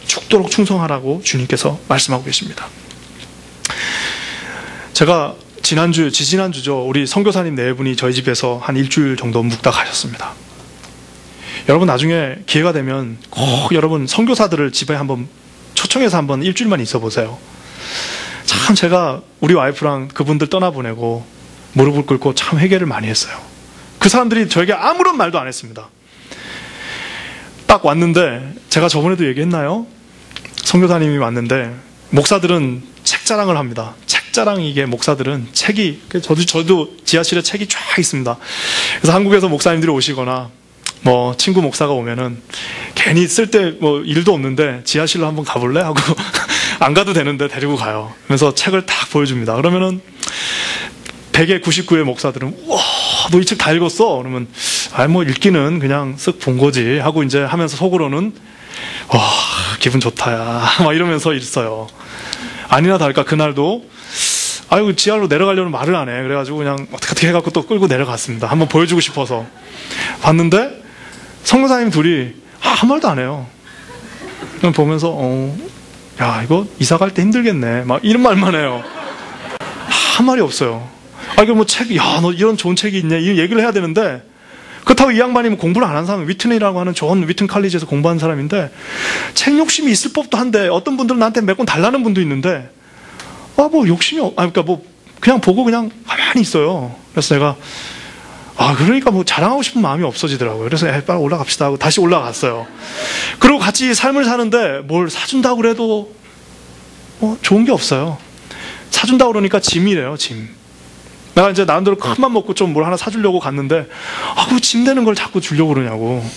죽도록 충성하라고 주님께서 말씀하고 계십니다. 제가 지지난주죠. 우리 선교사님 네 분이 저희 집에서 한 일주일 정도 묵다 가셨습니다. 여러분 나중에 기회가 되면 꼭 여러분 선교사들을 집에 한번 초청해서 한번 일주일만 있어 보세요. 참 제가 우리 와이프랑 그분들 떠나보내고 무릎을 꿇고 참 회개를 많이 했어요. 그 사람들이 저에게 아무런 말도 안 했습니다. 딱 왔는데 제가 저번에도 얘기했나요? 선교사님이 왔는데 목사들은 책 자랑을 합니다. 책 자랑. 이게 목사들은 책이, 저도 지하실에 책이 쫙 있습니다. 그래서 한국에서 목사님들이 오시거나 뭐 친구 목사가 오면은 괜히 쓸 때 뭐 일도 없는데 지하실로 한번 가볼래? 하고 안 가도 되는데 데리고 가요. 그래서 책을 딱 보여줍니다. 그러면은 100에 99의 목사들은 우와 너 이 책 다 읽었어? 그러면 뭐 읽기는 그냥 쓱 본 거지 하고 이제 하면서 속으로는 와 기분 좋다야 막 이러면서 있어요. 아니나 다를까 그날도 아이고 지하로 내려가려는 말을 안 해. 그래가지고 그냥 어떻게 해갖고 또 끌고 내려갔습니다. 한번 보여주고 싶어서 봤는데 선교사님 둘이 아무 말도 안 해요. 그냥 보면서 야 이거 이사 갈 때 힘들겠네 막 이런 말만 해요. 한 말이 없어요. 이거 뭐 책, 야 너 이런 좋은 책이 있냐 이 얘기를 해야 되는데 그렇다고 이 양반이 공부를 안 한 사람, 위튼이라고 하는 좋은 위튼 칼리지에서 공부한 사람인데 책 욕심이 있을 법도 한데 어떤 분들은 나한테 몇 권 달라는 분도 있는데 뭐 욕심이 그러니까 뭐 그냥 보고 그냥 가만히 있어요. 그래서 내가 그러니까 뭐 자랑하고 싶은 마음이 없어지더라고요. 그래서 빨리 올라갑시다 하고 다시 올라갔어요. 그리고 같이 삶을 사는데 뭘 사준다고 그래도 좋은 게 없어요. 사준다고 그러니까 짐이래요. 짐. 내가 이제 나름대로 큰맘 먹고 좀 뭘 하나 사주려고 갔는데 그 짐 되는 걸 자꾸 주려고 그러냐고.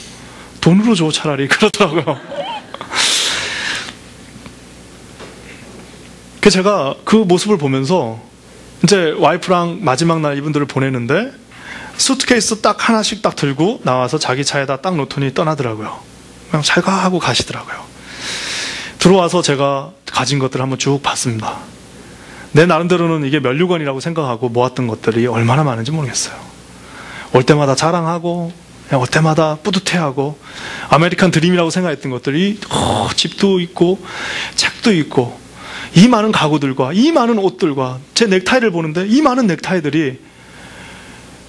돈으로 줘 차라리 그러더라고요. 그래서 제가 그 모습을 보면서 이제 와이프랑 마지막 날 이분들을 보내는데 수트케이스 딱 하나씩 딱 들고 나와서 자기 차에다 딱 놓더니 떠나더라고요. 그냥 잘 가 하고 가시더라고요. 들어와서 제가 가진 것들을 한번 쭉 봤습니다. 내 나름대로는 이게 면류관이라고 생각하고 모았던 것들이 얼마나 많은지 모르겠어요. 올 때마다 자랑하고 그냥 올 때마다 뿌듯해하고 아메리칸 드림이라고 생각했던 것들이 집도 있고 책도 있고 이 많은 가구들과 이 많은 옷들과 제 넥타이를 보는데 이 많은 넥타이들이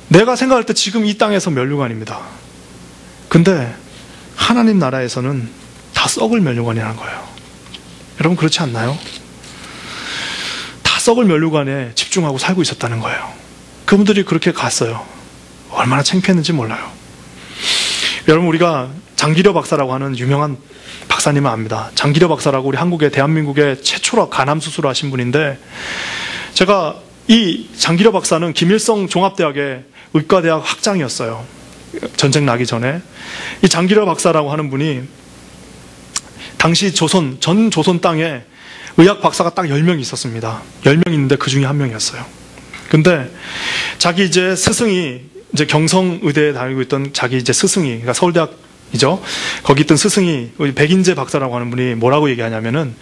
내가 생각할 때 지금 이 땅에서 면류관입니다. 근데 하나님 나라에서는 다 썩을 면류관이라는 거예요. 여러분 그렇지 않나요? 다 썩을 면류관에 집중하고 살고 있었다는 거예요. 그분들이 그렇게 갔어요. 얼마나 창피했는지 몰라요. 여러분 우리가 장기려 박사라고 하는 유명한 박사님을 압니다. 장기려 박사라고 우리 한국의 대한민국의 최초로 간암 수술을 하신 분인데 제가 이 장기려 박사는 김일성 종합대학의 의과대학 학장이었어요. 전쟁 나기 전에. 이 장기려 박사라고 하는 분이 당시 전 조선 땅에 의학 박사가 딱 10명이 있었습니다. 10명 있는데 그 중에 한 명이었어요. 근데 자기 이제 스승이 이제 경성의대에 다니고 있던 자기 이제 스승이, 그러니까 서울대학이죠. 거기 있던 스승이 백인재 박사라고 하는 분이 뭐라고 얘기하냐면은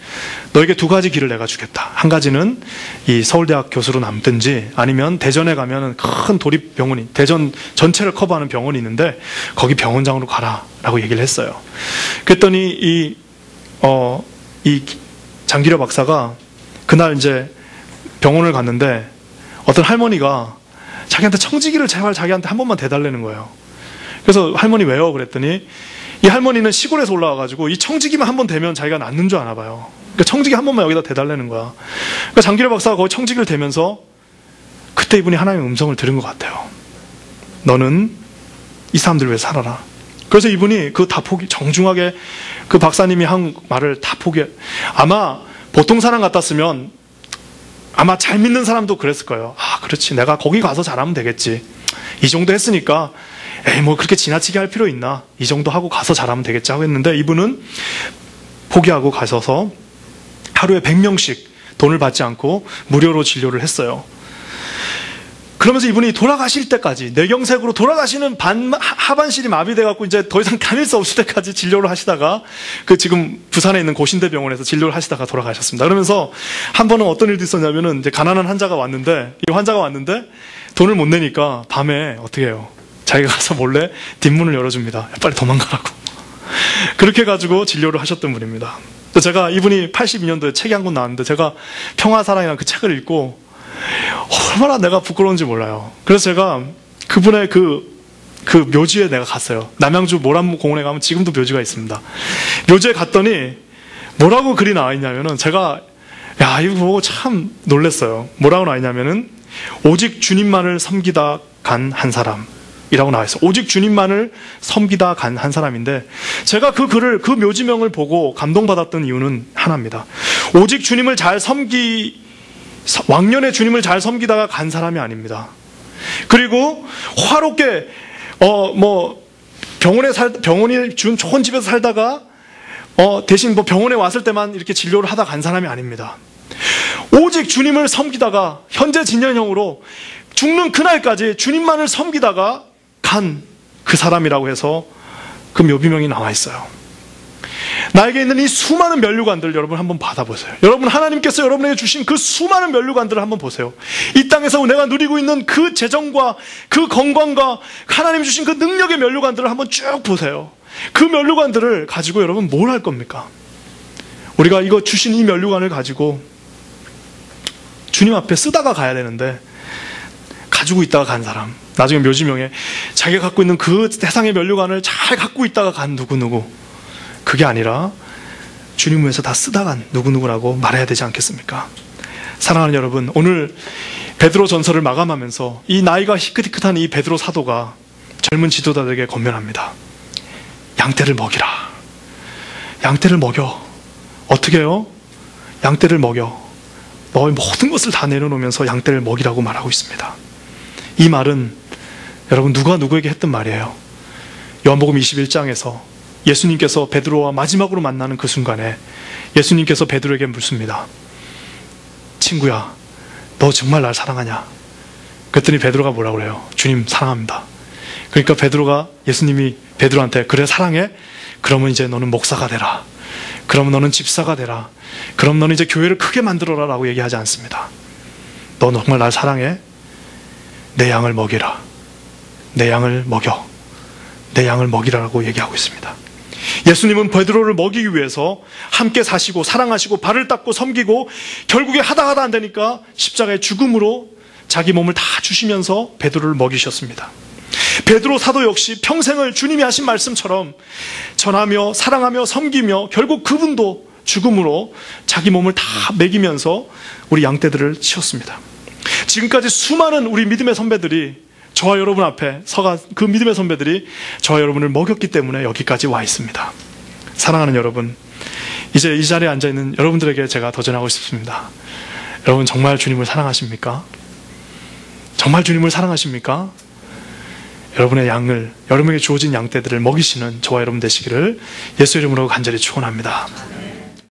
너에게 두 가지 길을 내가 주겠다. 한 가지는 이 서울대학 교수로 남든지 아니면 대전에 가면은 큰 도립병원이, 대전 전체를 커버하는 병원이 있는데 거기 병원장으로 가라라고 얘기를 했어요. 그랬더니 이 장기려 박사가 그날 이제 병원을 갔는데 어떤 할머니가 자기한테 청지기를 제발 자기한테 한 번만 대달라는 거예요. 그래서 할머니 왜요? 그랬더니 이 할머니는 시골에서 올라와가지고 이 청지기만 한 번 대면 자기가 낫는 줄 아나 봐요. 그러니까 청지기 한 번만 여기다 대달라는 거야. 그러니까 장기려 박사가 거기 청지기를 대면서 그때 이분이 하나님의 음성을 들은 것 같아요. 너는 이 사람들 위해 살아라. 그래서 이분이 그 다 정중하게 그 박사님이 한 말을 다 아마 보통 사람 같았으면 아마 잘 믿는 사람도 그랬을 거예요. 아, 그렇지. 내가 거기 가서 잘하면 되겠지. 이 정도 했으니까 에이, 뭐 그렇게 지나치게 할 필요 있나? 이 정도 하고 가서 잘하면 되겠지 하고 했는데 이분은 포기하고 가셔서 하루에 100명씩 돈을 받지 않고 무료로 진료를 했어요. 그러면서 이분이 돌아가실 때까지, 뇌경색으로 돌아가시는 하반신이 마비돼갖고 이제 더 이상 다닐 수 없을 때까지 진료를 하시다가 그 지금 부산에 있는 고신대병원에서 진료를 하시다가 돌아가셨습니다. 그러면서 한 번은 어떤 일도 있었냐면은 이제 가난한 환자가 왔는데, 이 환자가 왔는데 돈을 못 내니까 밤에 어떻게 해요? 자기가 가서 몰래 뒷문을 열어줍니다. 빨리 도망가라고. 그렇게 해가지고 진료를 하셨던 분입니다. 제가 이분이 82년도에 책이 한 권 나왔는데 제가 평화사랑이라는 그 책을 읽고 얼마나 내가 부끄러운지 몰라요. 그래서 제가 그분의 그 묘지에 내가 갔어요. 남양주 모란공원에 가면 지금도 묘지가 있습니다. 묘지에 갔더니 뭐라고 글이 나와 있냐면은 제가 이거 보고 참 놀랐어요. 뭐라고 나와 있냐면은 오직 주님만을 섬기다 간 한 사람 이라고 나와 있어요. 오직 주님만을 섬기다 간 한 사람인데 제가 그 글을, 그 묘지명을 보고 감동받았던 이유는 하나입니다. 오직 주님을 잘 왕년에 주님을 잘 섬기다가 간 사람이 아닙니다. 그리고 화롭게 병원이 준 좋은 집에서 살다가 대신 병원에 왔을 때만 이렇게 진료를 하다 간 사람이 아닙니다. 오직 주님을 섬기다가 현재 진년형으로 죽는 그날까지 주님만을 섬기다가 간 그 사람이라고 해서 그 묘비명이 나와 있어요. 나에게 있는 이 수많은 면류관들 여러분 한번 받아보세요. 여러분, 하나님께서 여러분에게 주신 그 수많은 면류관들을 한번 보세요. 이 땅에서 내가 누리고 있는 그 재정과 그 건강과 하나님 주신 그 능력의 면류관들을 한번 쭉 보세요. 그 면류관들을 가지고 여러분 뭘 할 겁니까? 우리가 이거 주신 이 면류관을 가지고 주님 앞에 쓰다가 가야 되는데 가지고 있다가 간 사람, 나중에 묘지명에 자기가 갖고 있는 그 세상의 면류관을 잘 갖고 있다가 간 누구누구, 그게 아니라 주님 위해서 다 쓰다 간 누구누구라고 말해야 되지 않겠습니까? 사랑하는 여러분, 오늘 베드로 전서를 마감하면서 이 나이가 희끗희끗한 이 베드로 사도가 젊은 지도자들에게 권면합니다. 양떼를 먹이라. 양떼를 먹여. 어떻게 해요? 양떼를 먹여. 너의 모든 것을 다 내려놓으면서 양떼를 먹이라고 말하고 있습니다. 이 말은 여러분 누가 누구에게 했던 말이에요. 요한복음 21장에서 예수님께서 베드로와 마지막으로 만나는 그 순간에 예수님께서 베드로에게 묻습니다. 친구야, 너 정말 날 사랑하냐? 그랬더니 베드로가 뭐라고 그래요? 주님 사랑합니다. 그러니까 예수님이 베드로한테 그래 사랑해? 그러면 이제 너는 목사가 되라. 그러면 너는 집사가 되라. 그럼 너는 이제 교회를 크게 만들어라 라고 얘기하지 않습니다. 너 정말 날 사랑해? 내 양을 먹이라. 내 양을 먹여. 내 양을 먹이라고 얘기하고 있습니다. 예수님은 베드로를 먹이기 위해서 함께 사시고 사랑하시고 발을 닦고 섬기고 결국에 하다 안 되니까 십자가의 죽음으로 자기 몸을 다 주시면서 베드로를 먹이셨습니다. 베드로 사도 역시 평생을 주님이 하신 말씀처럼 전하며 사랑하며 섬기며 결국 그분도 죽음으로 자기 몸을 다 먹이면서 우리 양떼들을 치웠습니다. 지금까지 수많은 우리 믿음의 선배들이 저와 여러분 앞에 서가 그 믿음의 선배들이 저와 여러분을 먹였기 때문에 여기까지 와 있습니다. 사랑하는 여러분, 이제 이 자리에 앉아있는 여러분들에게 제가 도전하고 싶습니다. 여러분 정말 주님을 사랑하십니까? 정말 주님을 사랑하십니까? 여러분의 양을, 여러분에게 주어진 양떼들을 먹이시는 저와 여러분 되시기를 예수 이름으로 간절히 축원합니다.